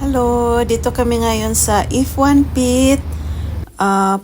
Hello, dito kami ngayon sa If1 Pit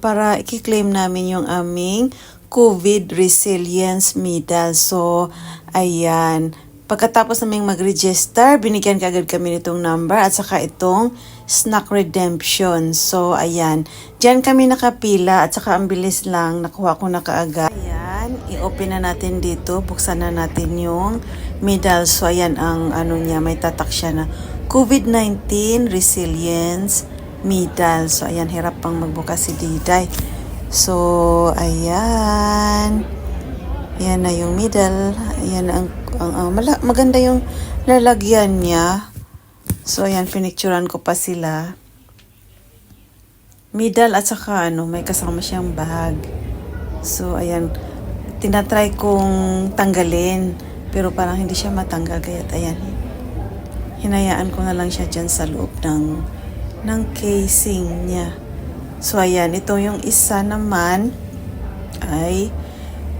para i-claim namin yung aming COVID Resilience Medal. So, ayan. Pagkatapos naming mag-register, binigyan kaagad kami nitong number at saka itong snack redemption. So, ayan. Diyan kami nakapila at saka ang bilis lang. Nakuha ko na kaagad. Ayan, i-open na natin dito. Buksan na natin yung medal. So, ayan ang ano niya. May tatak siya na COVID-19 Resilience Medal. So, ayan, hirap pang magbukas si Diday. So, ayan. Ayan na yung medal. Ayan ang maganda yung lalagyan niya. So, ayan, pinicturan ko pa sila. Medal at saka may kasama siyang bag. So, ayan, tinatry kong tanggalin. Pero parang hindi siya matanggal. Kaya, ayan, hinayaan ko na lang siya dyan sa loob ng casing niya. So, ayan, ito yung isa naman ay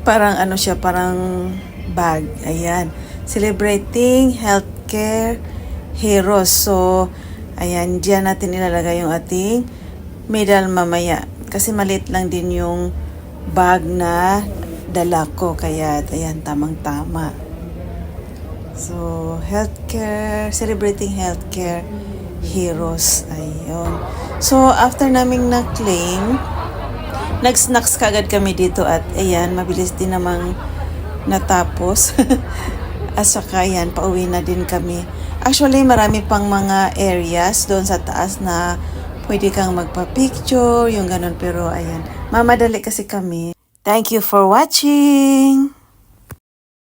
parang siya, parang bag. Ayan, Celebrating Healthcare Heroes. So, ayan, dyan natin ilalagay yung ating medal mamaya. Kasi maliit lang din yung bag na dala ko. Kaya, ayan, tamang-tama. So, Celebrating Healthcare Heroes. Ayun. So, after naming na-claim, nag-snacks kagad kami dito at ayan, mabilis din namang natapos. At saka ayan, pauwi na din kami. Actually, marami pang mga areas doon sa taas na pwede kang magpa-picture, yung ganun. Pero ayan, mamadali kasi kami. Thank you for watching!